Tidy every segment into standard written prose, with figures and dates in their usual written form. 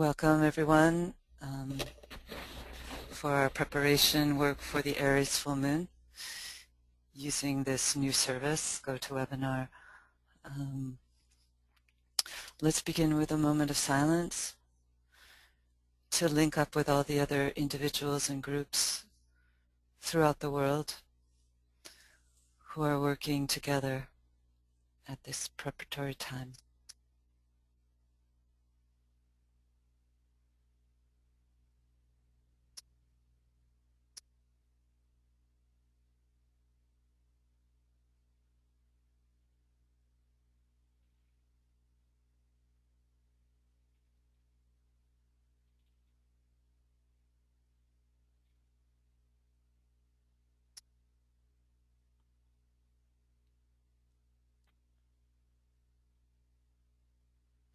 Welcome everyone for our preparation work for the Aries full moon using this new service, GoToWebinar. Let's begin with a moment of silence to link up with all the other individuals and groups throughout the world who are working together at this preparatory time.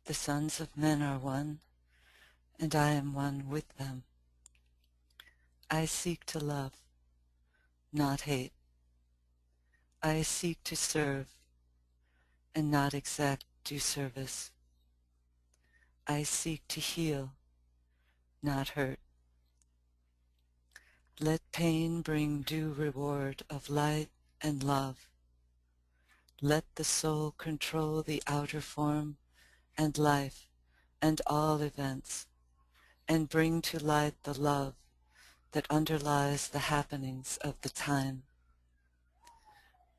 The sons of men are one, and I am one with them. I seek to love, not hate. I seek to serve, and not exact due service. I seek to heal, not hurt. Let pain bring due reward of light and love. Let the soul control the outer form and life and all events, and bring to light the love that underlies the happenings of the time.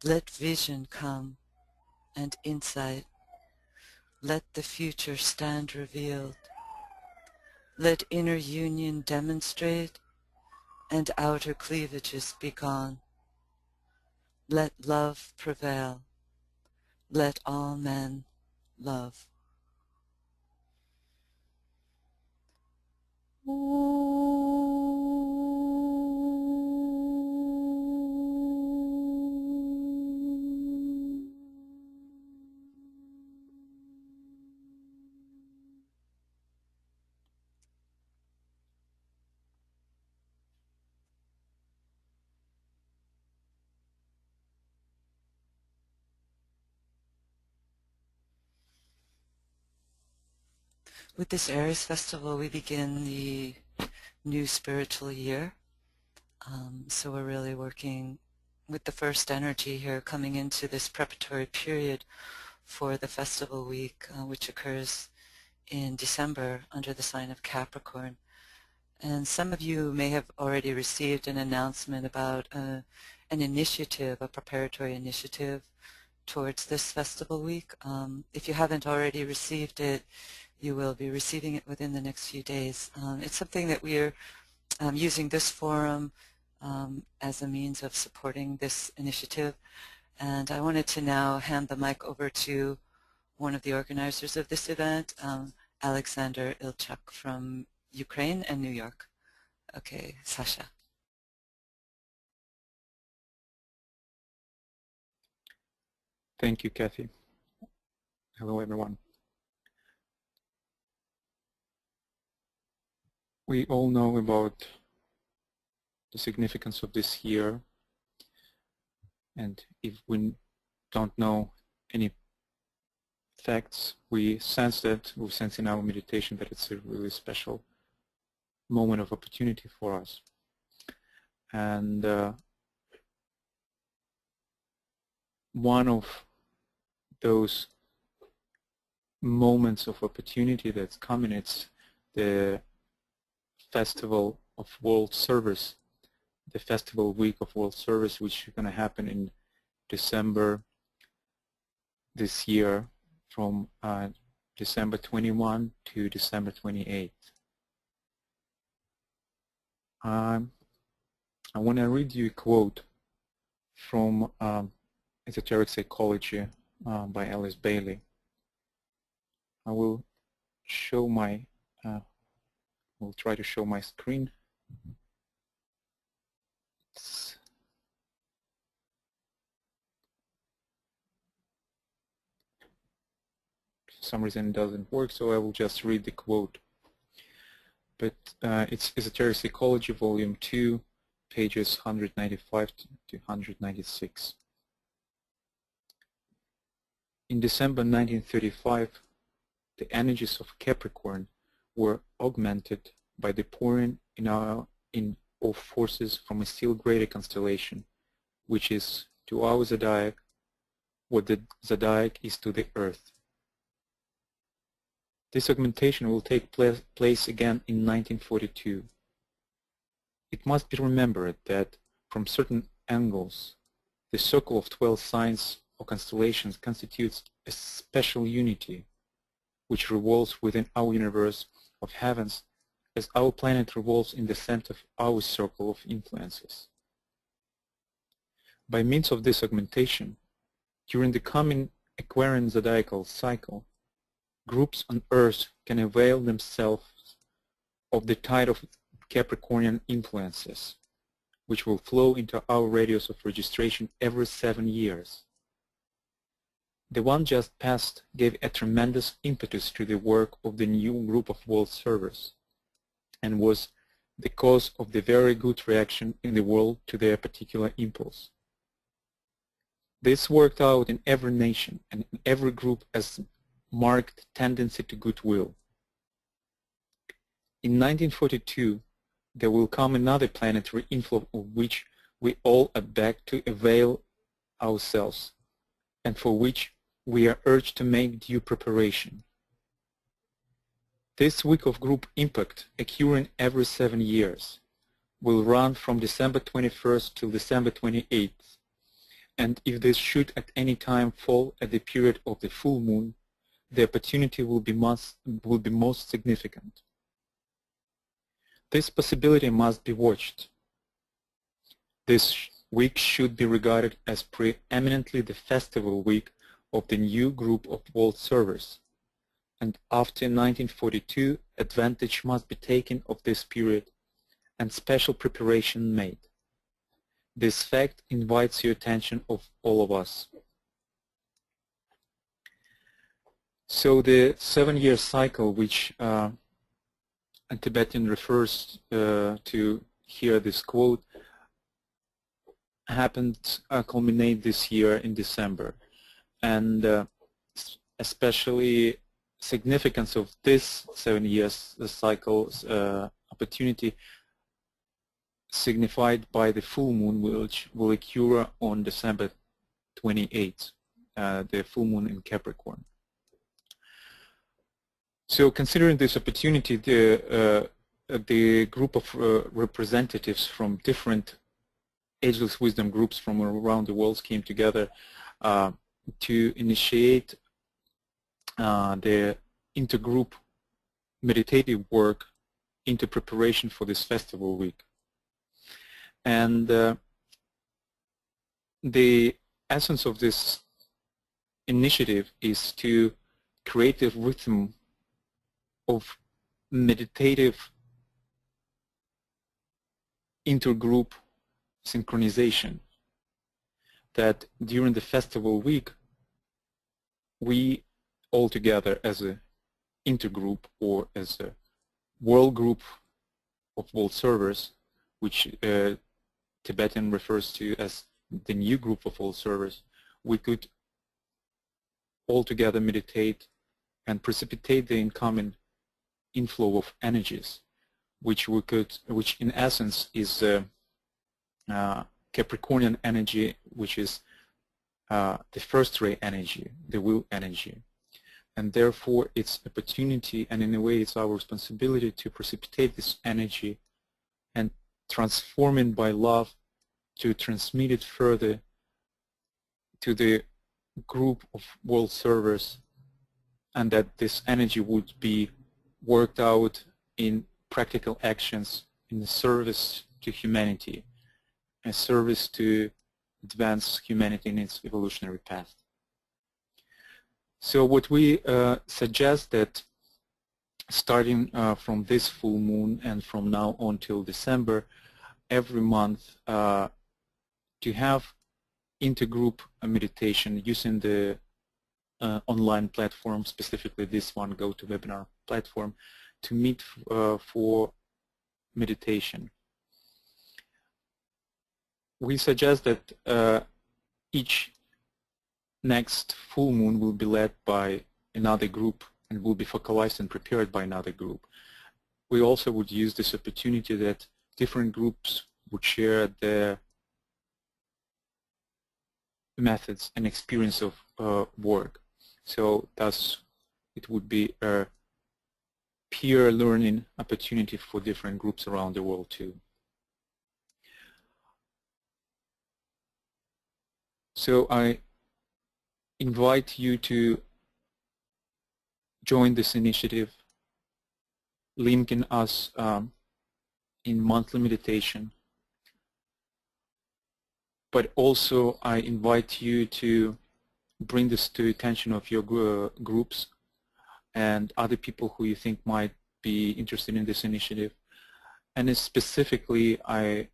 Let vision come and insight. Let the future stand revealed. Let inner union demonstrate and outer cleavages be gone. Let love prevail. Let all men love. With this Aries festival, we begin the new spiritual year. So we're really working with the first energy here coming into this preparatory period for the festival week, which occurs in December under the sign of Capricorn. And some of you may have already received an announcement about an initiative, a preparatory initiative towards this festival week. If you haven't already received it, you will be receiving it within the next few days. It's something that we're using this forum as a means of supporting this initiative. And I wanted to now hand the mic over to one of the organizers of this event, Alexander Ilchuk from Ukraine and New York. Okay, Sasha. Thank you, Kathy. Hello, everyone. We all know about the significance of this year, and if we don't know any facts, we sense in our meditation that it's a really special moment of opportunity for us. And one of those moments of opportunity that's coming, it's the Festival of World Service, the Festival Week of World Service, which is going to happen in December this year, from December 21 to December 28. I want to read you a quote from Esoteric Psychology by Alice Bailey. I will show my we'll try to show my screen. For some reason it doesn't work, so I will just read the quote. But it's Esoteric Psychology, Volume 2, pages 195 to 196. In December 1935, the energies of Capricorn were augmented by the pouring in of forces from a still greater constellation, which is to our zodiac what the zodiac is to the Earth. This augmentation will take place again in 1942. It must be remembered that from certain angles, the circle of 12 signs or constellations constitutes a special unity which revolves within our universe of heavens as our planet revolves in the center of our circle of influences. By means of this augmentation, during the coming Aquarian zodiacal cycle, groups on Earth can avail themselves of the tide of Capricornian influences, which will flow into our radius of registration every 7 years. The one just passed gave a tremendous impetus to the work of the new group of world servers and was the cause of the very good reaction in the world to their particular impulse. This worked out in every nation and in every group as marked tendency to goodwill. In 1942, there will come another planetary inflow of which we all are back to avail ourselves, and for which we are urged to make due preparation. This week of group impact, occurring every 7 years, will run from December 21st till December 28th, and if this should at any time fall at the period of the full moon, the opportunity will be most significant. This possibility must be watched. This week should be regarded as preeminently the festival week of the new group of world servers, and after 1942 advantage must be taken of this period and special preparation made. This fact invites your attention of all of us. So the 7-year cycle, which Tibetan refers to here, this quote, happened culminate this year in December, and especially significance of this 7 years cycle's opportunity signified by the full moon, which will occur on December 28th, the full moon in Capricorn. So considering this opportunity, the group of representatives from different ageless wisdom groups from around the world came together to initiate the intergroup meditative work into preparation for this festival week. And the essence of this initiative is to create a rhythm of meditative intergroup synchronization, that during the festival week we all together as an intergroup or as a world group of world servers, which Tibetan refers to as the new group of world servers, we could all together meditate and precipitate the incoming inflow of energies, which in essence is Capricornian energy, which is the first ray energy, the will energy. And therefore it's opportunity, and in a way it's our responsibility to precipitate this energy and transform it by love to transmit it further to the group of world servers, and that this energy would be worked out in practical actions in the service to humanity, a service to advance humanity in its evolutionary path. So what we suggest that starting from this full moon and from now on till December, every month to have intergroup meditation using the online platform, specifically this one, GoToWebinar platform, to meet for meditation. We suggest that each next full moon will be led by another group and will be focalized and prepared by another group. We also would use this opportunity that different groups would share their methods and experience of work. So thus it would be a peer learning opportunity for different groups around the world too. So I invite you to join this initiative, linking us in monthly meditation. But also I invite you to bring this to attention of your groups and other people who you think might be interested in this initiative. And specifically, I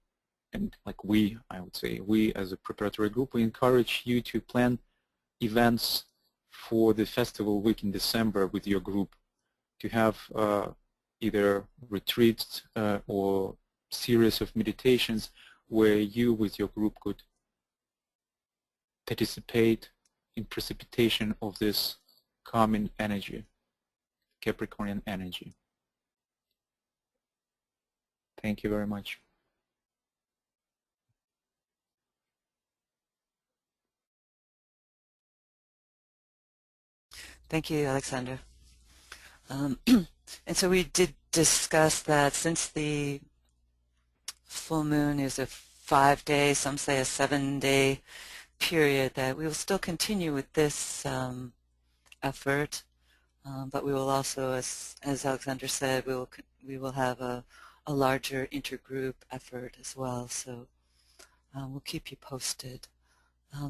would say, we as a preparatory group, we encourage you to plan events for the festival week in December with your group, to have either retreats or series of meditations where you with your group could participate in precipitation of this calming energy, Capricornian energy. Thank you very much. Thank you, Alexander. And so we did discuss that since the full moon is a 5-day, some say a 7-day period, that we will still continue with this effort, but we will also, as Alexander said, we will have a larger intergroup effort as well. So we'll keep you posted.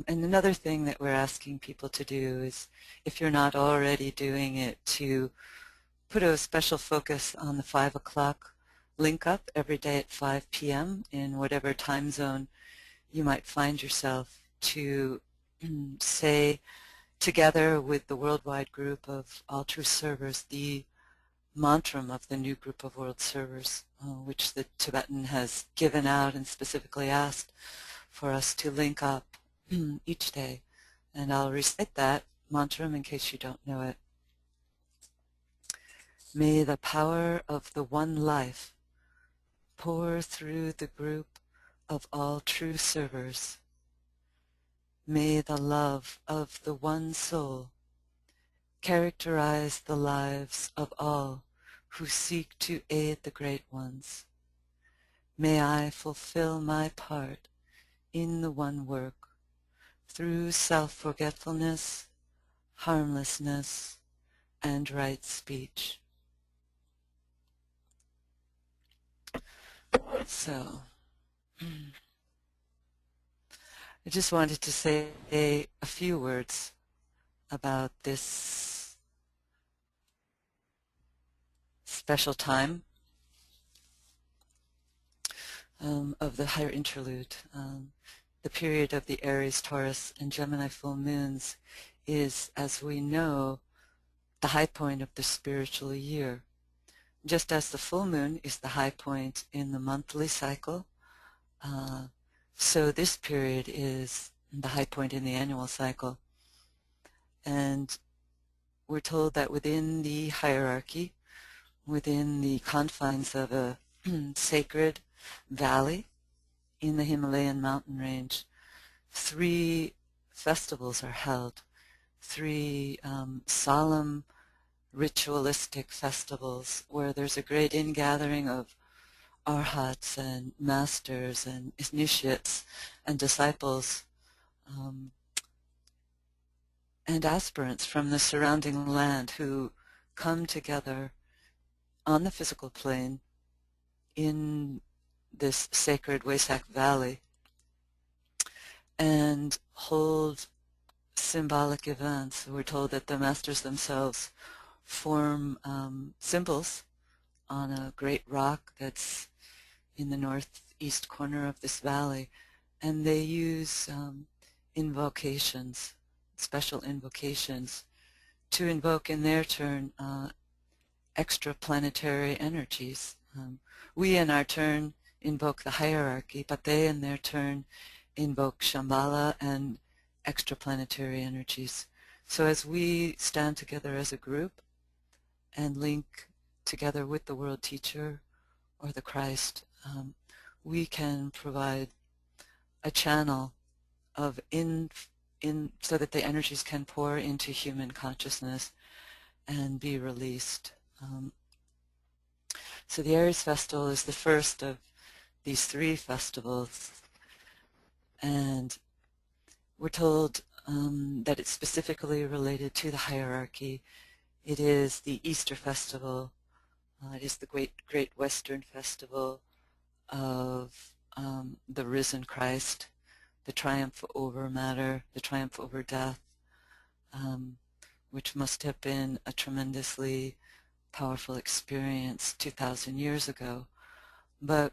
And another thing that we're asking people to do is, if you're not already doing it, to put a special focus on the 5 o'clock link up every day at 5 p.m. in whatever time zone you might find yourself, to say together with the worldwide group of all true servers the mantra of the new group of world servers, which the Tibetan has given out and specifically asked for us to link up each day. And I'll recite that mantra in case you don't know it. May the power of the one life pour through the group of all true servers. May the love of the one soul characterize the lives of all who seek to aid the great ones. May I fulfill my part in the one work through self-forgetfulness, harmlessness, and right speech. So, I just wanted to say a few words about this special time of the higher interlude. The period of the Aries, Taurus, and Gemini full moons is, as we know, the high point of the spiritual year. Just as the full moon is the high point in the monthly cycle, so this period is the high point in the annual cycle. And we're told that within the hierarchy, within the confines of a sacred valley in the Himalayan mountain range, 3 festivals are held, 3 solemn ritualistic festivals where there's a great ingathering of arhats and masters and initiates and disciples and aspirants from the surrounding land who come together on the physical plane in this sacred Wesak Valley and hold symbolic events. We're told that the masters themselves form symbols on a great rock that's in the northeast corner of this valley, and they use invocations, special invocations, to invoke in their turn extraplanetary energies. We in our turn invoke the hierarchy, but they in their turn invoke Shambhala and extraplanetary energies. So as we stand together as a group, and link together with the world teacher or the Christ, we can provide a channel of so that the energies can pour into human consciousness and be released. So the Aries festival is the first of these 3 festivals, and we're told that it's specifically related to the hierarchy. It is the Easter festival. It is the Great Western Festival of the risen Christ, the triumph over matter, the triumph over death, which must have been a tremendously powerful experience 2,000 years ago. But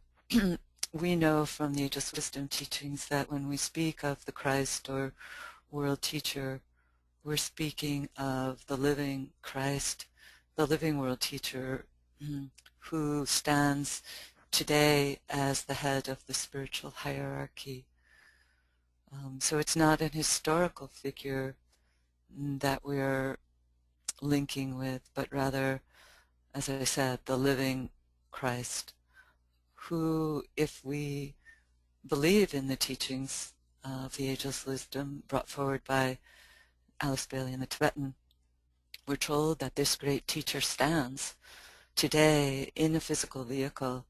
we know from the Ageless Wisdom teachings that when we speak of the Christ or world teacher, we're speaking of the living Christ, the living world teacher, who stands today as the head of the spiritual hierarchy. So it's not an historical figure that we're linking with, but rather, as I said, the living Christ, who, if we believe in the teachings of the Ageless Wisdom brought forward by Alice Bailey and the Tibetan, we're told that this great teacher stands today in a physical vehicle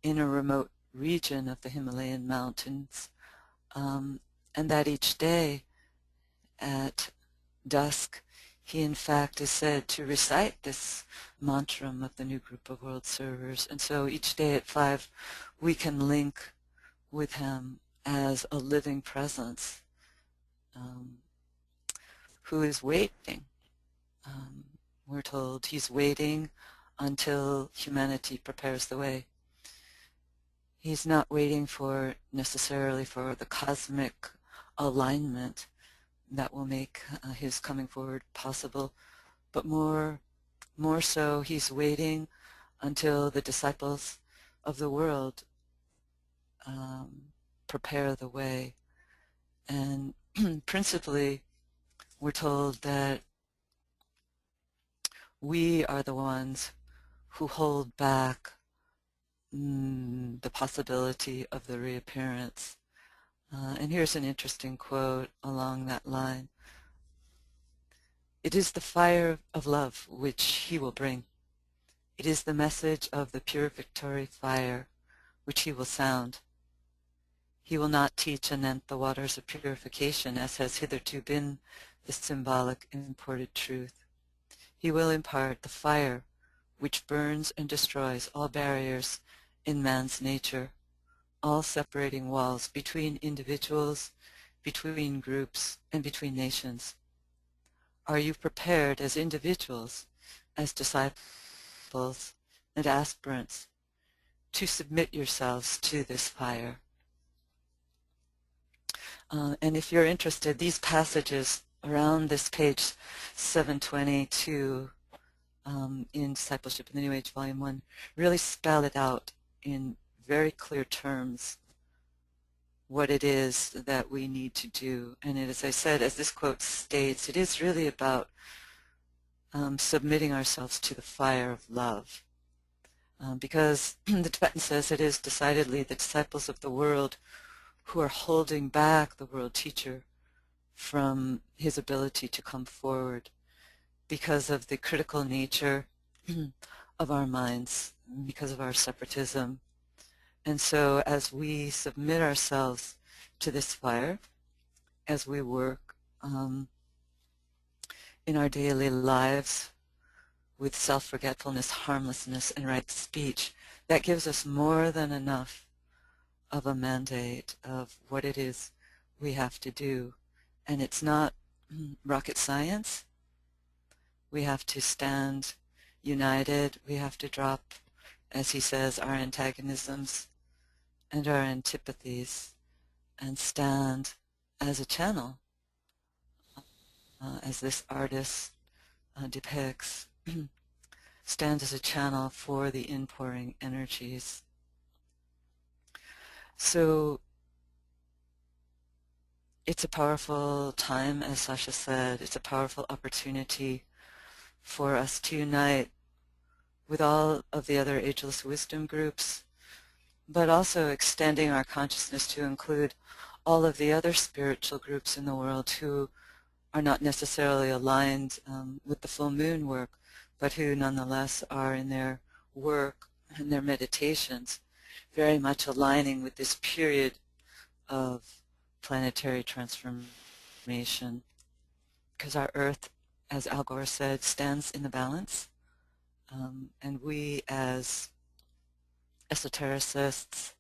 in a remote region of the Himalayan mountains, and that each day at dusk he in fact is said to recite this mantram of the new group of world servers. And so each day at 5 we can link with him as a living presence who is waiting. We're told he's waiting until humanity prepares the way. He's not waiting for necessarily for the cosmic alignment that will make his coming forward possible, but more so he's waiting until the disciples of the world prepare the way. And principally we're told that we are the ones who hold back the possibility of the reappearance. And here's an interesting quote along that line. It is the fire of love which he will bring. It is the message of the pure victory fire which he will sound. He will not teach anent the waters of purification as has hitherto been the symbolic imported truth. He will impart the fire which burns and destroys all barriers in man's nature, all separating walls between individuals, between groups, and between nations. Are you prepared as individuals, as disciples, and aspirants to submit yourselves to this fire? And if you're interested, these passages around this page 722 in Discipleship in the New Age, Volume 1, really spell it out in very clear terms what it is that we need to do. And as I said, as this quote states, it is really about submitting ourselves to the fire of love. Because the Tibetan says it is decidedly the disciples of the world who are holding back the world teacher from his ability to come forward because of the critical nature of our minds, because of our separatism. And so as we submit ourselves to this fire, as we work in our daily lives with self-forgetfulness, harmlessness, and right speech, that gives us more than enough of a mandate of what it is we have to do. And it's not rocket science. We have to stand united. We have to drop, as he says, our antagonisms and our antipathies and stand as a channel, as this artist depicts, stand as a channel for the inpouring energies. So it's a powerful time, as Sasha said. It's a powerful opportunity for us to unite with all of the other ageless wisdom groups, but also extending our consciousness to include all of the other spiritual groups in the world who are not necessarily aligned with the full moon work, but who nonetheless are in their work and their meditations very much aligning with this period of planetary transformation. Because our Earth, as Al Gore said, stands in the balance. And we as esotericists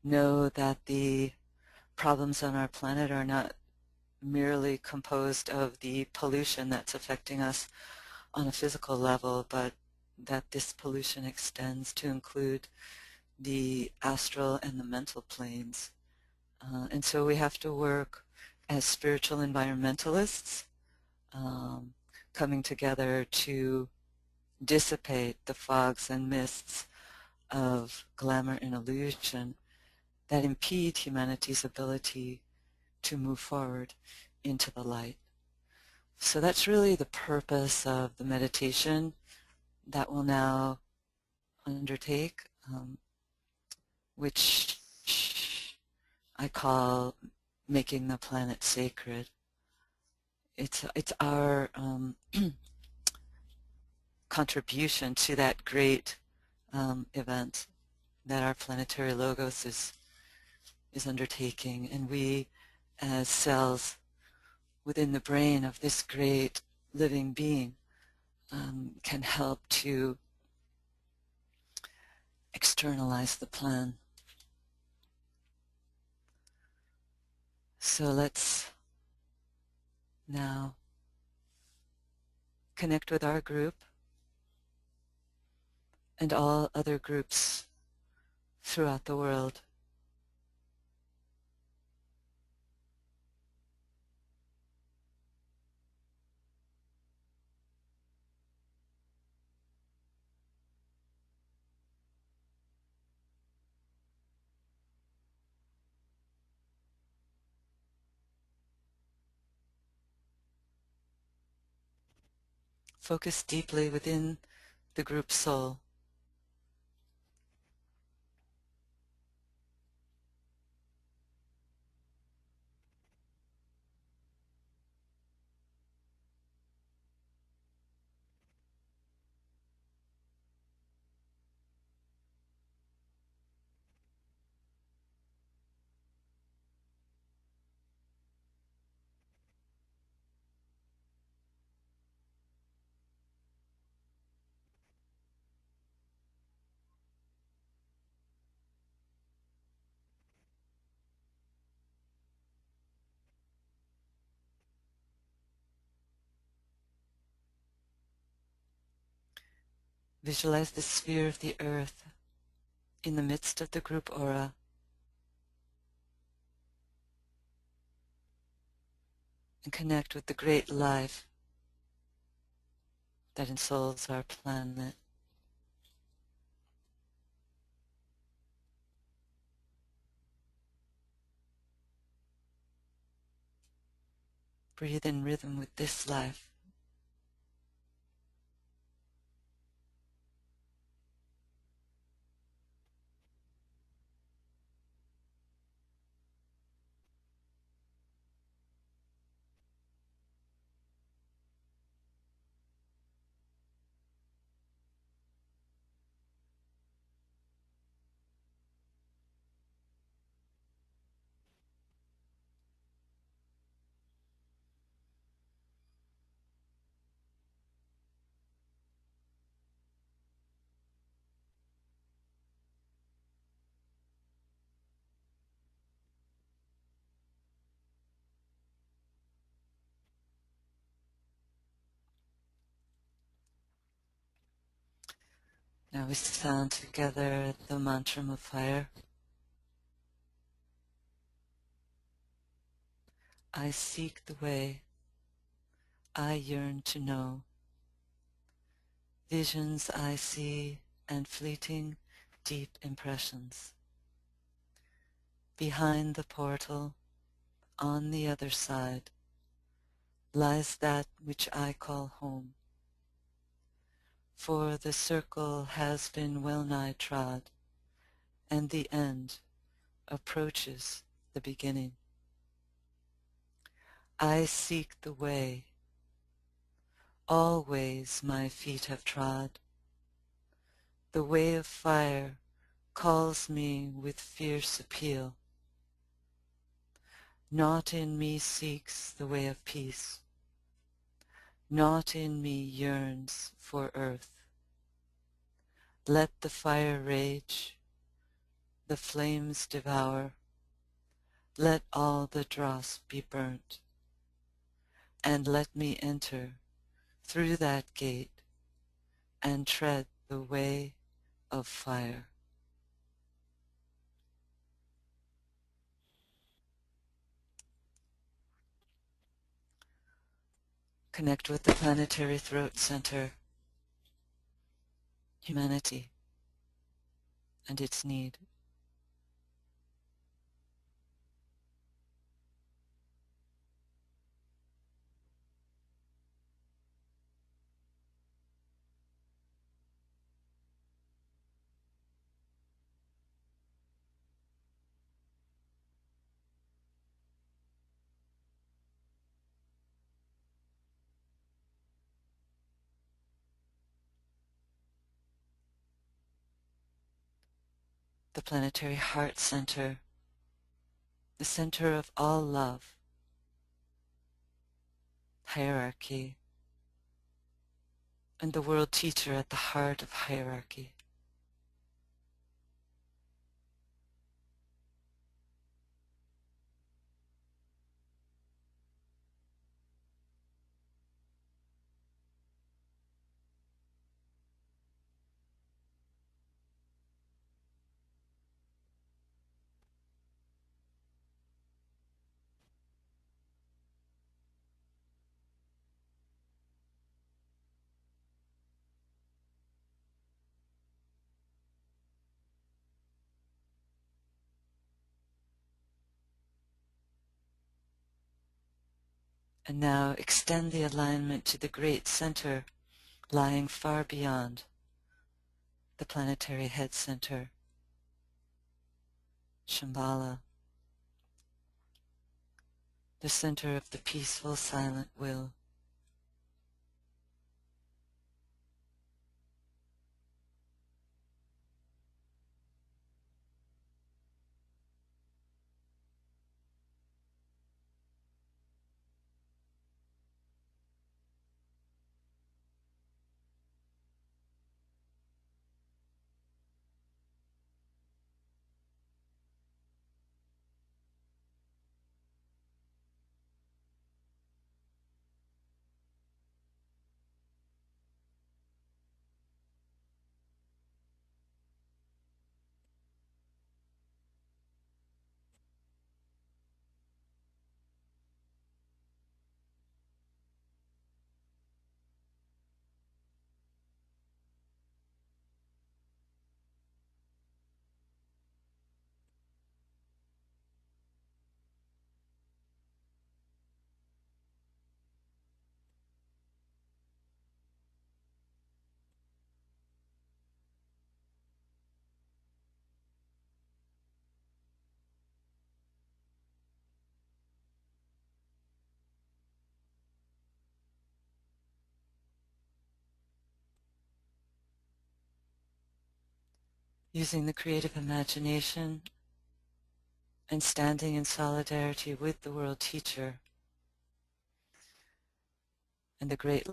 know that the problems on our planet are not merely composed of the pollution that's affecting us on a physical level, but that this pollution extends to include the astral and the mental planes. And so we have to work as spiritual environmentalists, coming together to dissipate the fogs and mists of glamour and illusion that impede humanity's ability to move forward into the light. So that's really the purpose of the meditation that we'll now undertake, which I call making the planet sacred. It's our contribution to that great event that our planetary logos is undertaking, and we as cells within the brain of this great living being can help to externalize the plan. So let's now connect with our group and all other groups throughout the world. Focus deeply within the group soul. Visualize the sphere of the earth in the midst of the group aura, and connect with the great life that ensouls our planet. Breathe in rhythm with this life. Now we sound together the mantra of fire. I seek the way. I yearn to know. Visions I see and fleeting, deep impressions. Behind the portal, on the other side, lies that which I call home. for the circle has been well nigh trod, and the end approaches the beginning. I seek the way, all ways my feet have trod. The way of fire calls me with fierce appeal. Naught in me seeks the way of peace, naught in me yearns for earth. Let the fire rage, the flames devour, let all the dross be burnt, and let me enter through that gate and tread the way of fire. Connect with the planetary throat center, humanity, and its need. The planetary heart center, the center of all love, hierarchy, and the world teacher at the heart of hierarchy. And now extend the alignment to the great center lying far beyond the planetary head center, Shambhala, the center of the peaceful silent will. Using the creative imagination and standing in solidarity with the world teacher and the great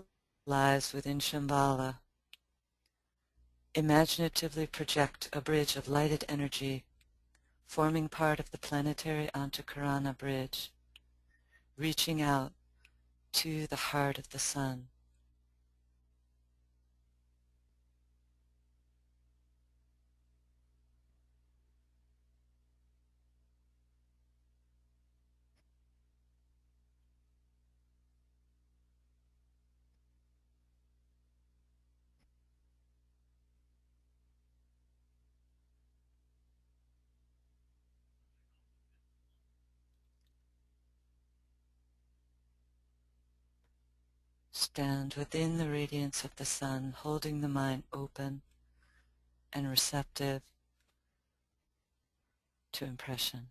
lives within Shambhala, imaginatively project a bridge of lighted energy forming part of the planetary Antakarana bridge, reaching out to the heart of the sun. Stand within the radiance of the sun, holding the mind open and receptive to impression.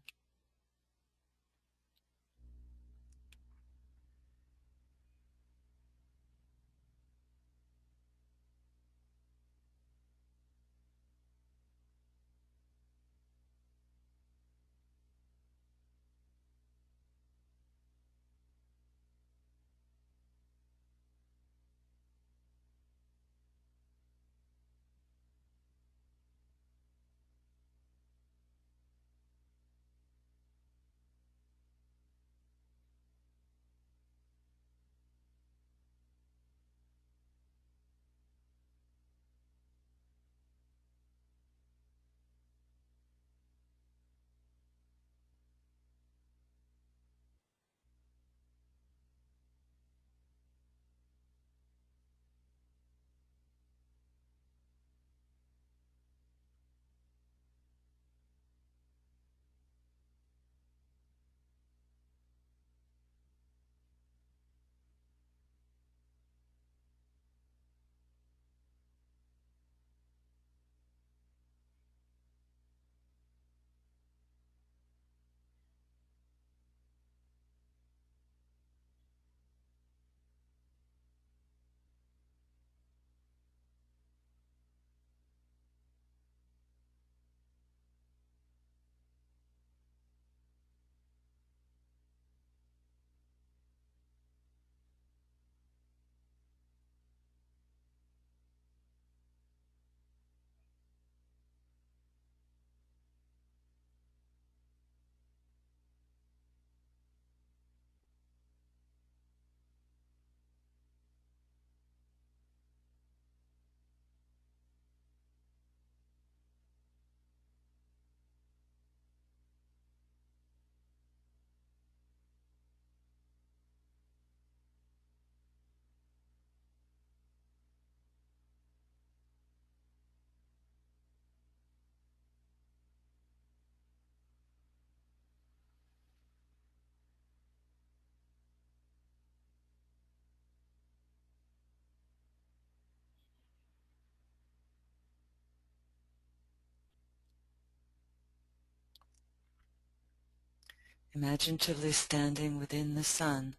Imaginatively standing within the sun,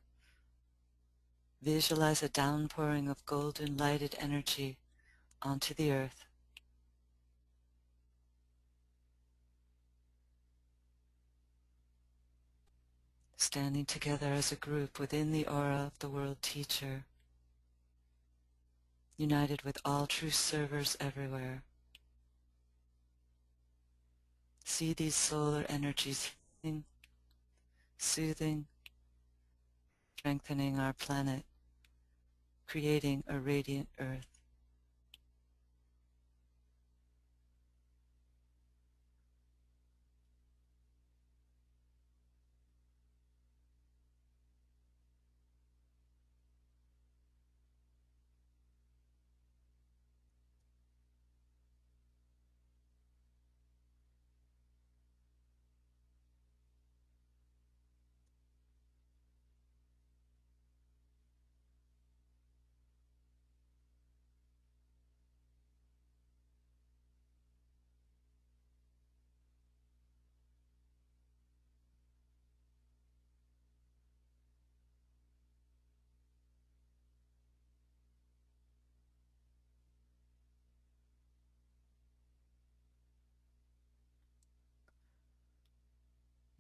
visualize a downpouring of golden lighted energy onto the earth. Standing together as a group within the aura of the world teacher, united with all true servers everywhere. See these solar energies healing, soothing, strengthening our planet, creating a radiant earth.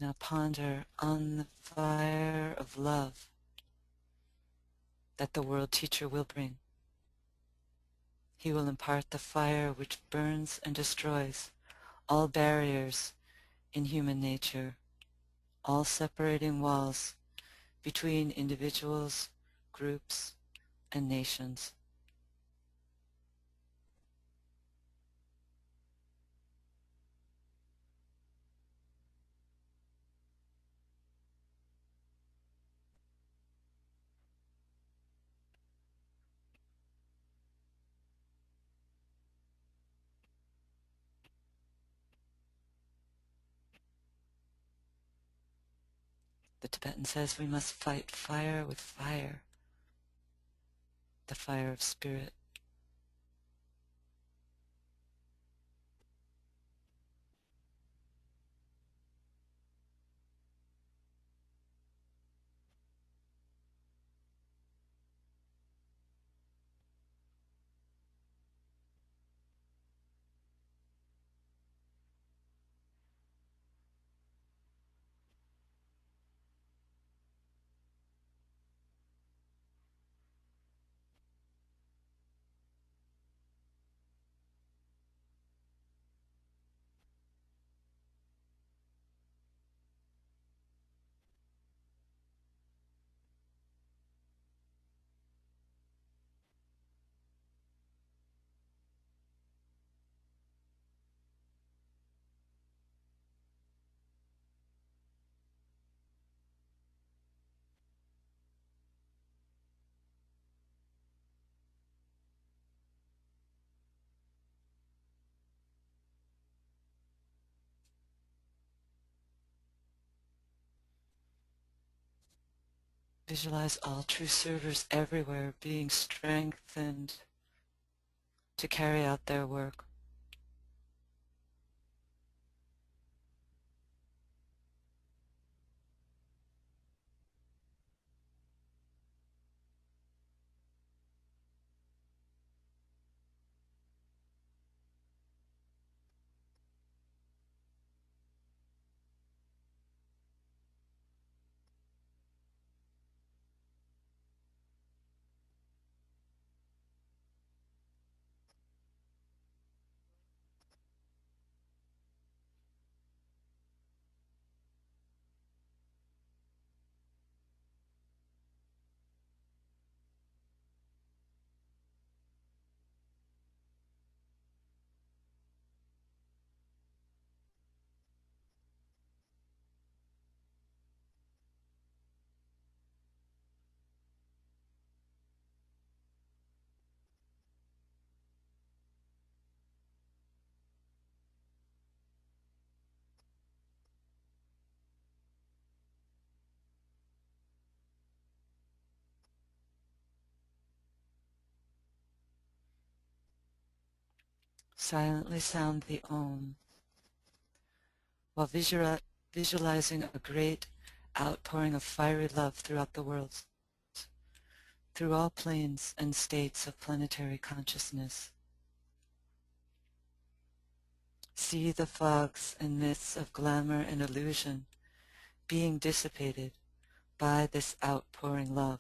Now ponder on the fire of love that the world teacher will bring. He will impart the fire which burns and destroys all barriers in human nature, all separating walls between individuals, groups, and nations. The Tibetan says we must fight fire with fire. the fire of spirit. Visualize all true servers everywhere being strengthened to carry out their work. Silently sound the Om while visualizing a great outpouring of fiery love throughout the world, through all planes and states of planetary consciousness. See the fogs and myths of glamour and illusion being dissipated by this outpouring love.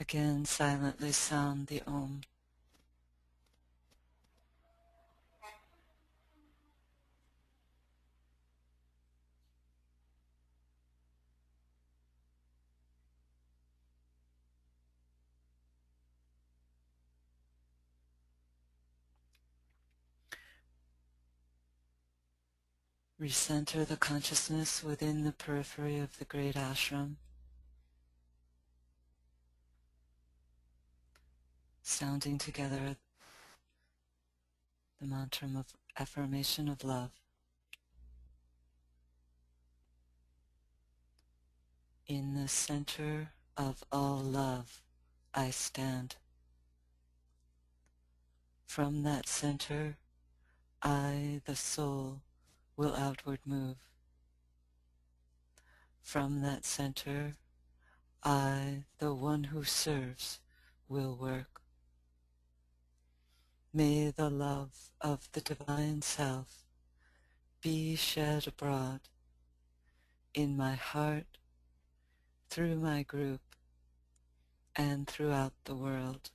Again, silently sound the Om. Recenter the consciousness within the periphery of the great ashram, sounding together the mantra of affirmation of love. In the center of all love, I stand. From that center, I, the soul, will outward move. From that center, I, the one who serves, will work. May the love of the Divine Self be shed abroad in my heart, through my group, and throughout the world.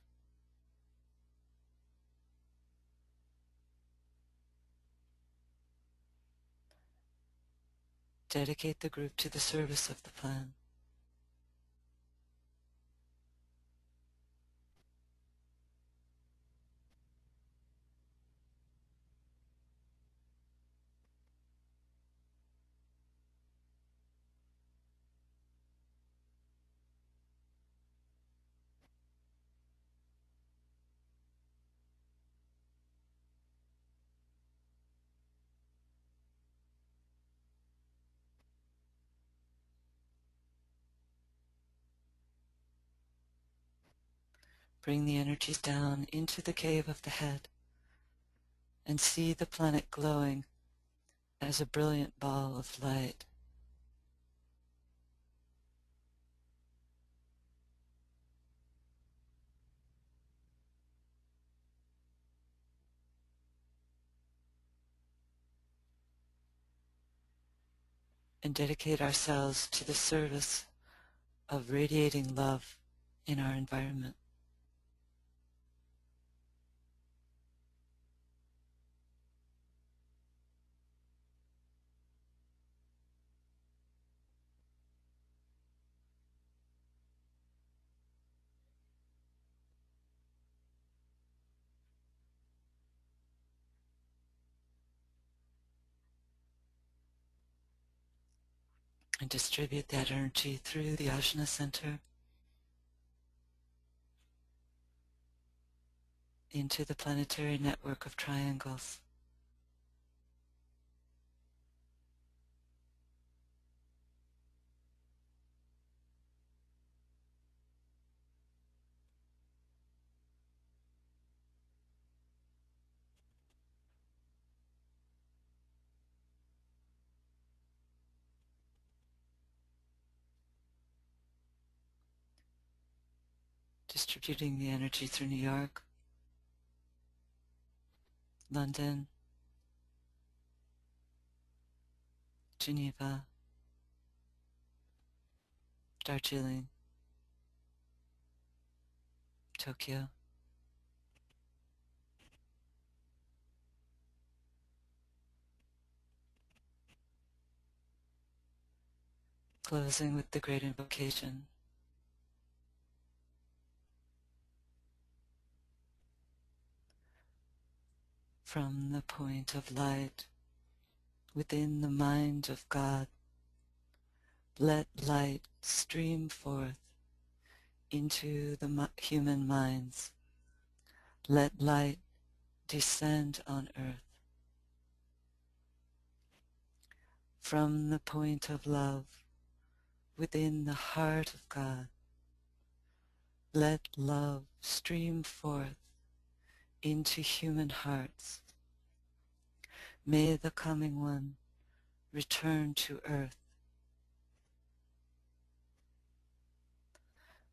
Dedicate the group to the service of the plan. Bring the energies down into the cave of the head and see the planet glowing as a brilliant ball of light. And dedicate ourselves to the service of radiating love in our environment. And distribute that energy through the Ajna center into the planetary network of triangles. Distributing the energy through New York, London, Geneva, Darjeeling, Tokyo. Closing with the great invocation. From the point of light within the mind of God, let light stream forth into the human minds. Let light descend on earth. From the point of love within the heart of God, let love stream forth into human hearts. May the coming one return to earth.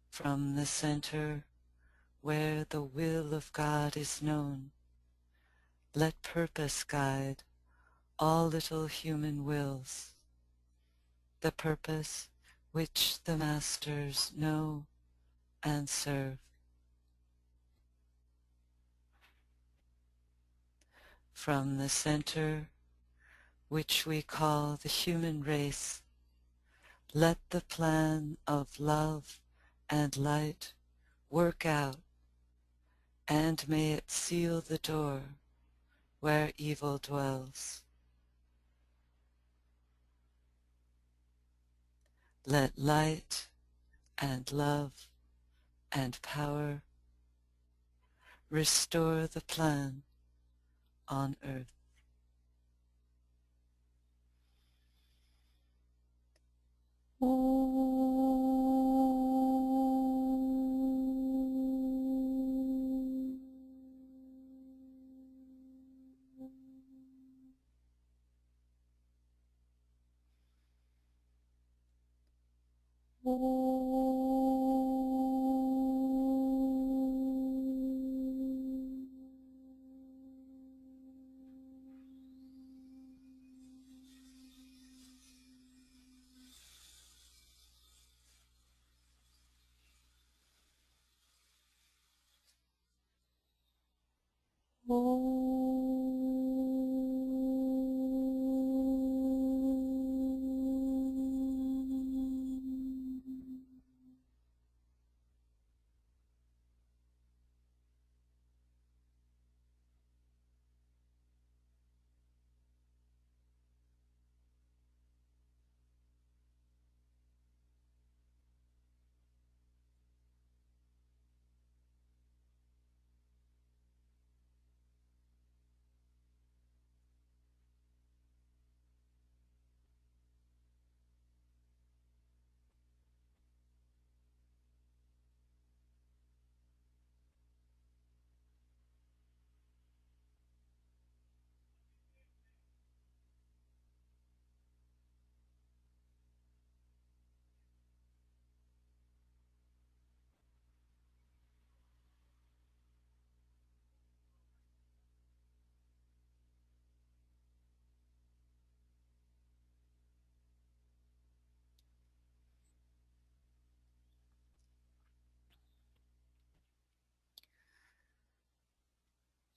From the center where the will of God is known, let purpose guide all little human wills, the purpose which the masters know and serve. From the center, which we call the human race, let the plan of love and light work out, and may it seal the door where evil dwells. Let light and love and power restore the plan on earth.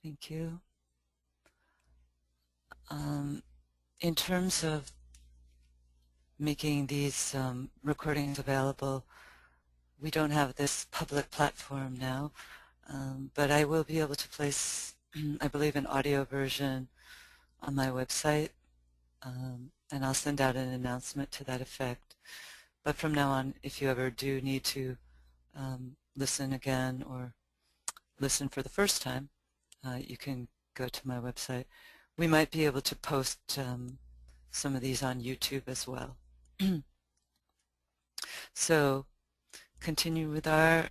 Thank you. In terms of making these recordings available, we don't have this public platform now, but I will be able to place, I believe, an audio version on my website, and I'll send out an announcement to that effect. But from now on, if you ever do need to listen again or listen for the first time, you can go to my website. We might be able to post some of these on YouTube as well. So continue with our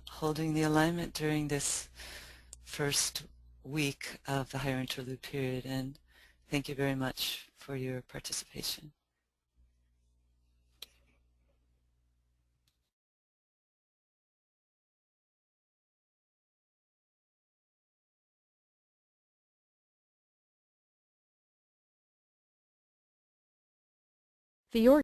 holding the alignment during this first week of the higher interlude period, and thank you very much for your participation. The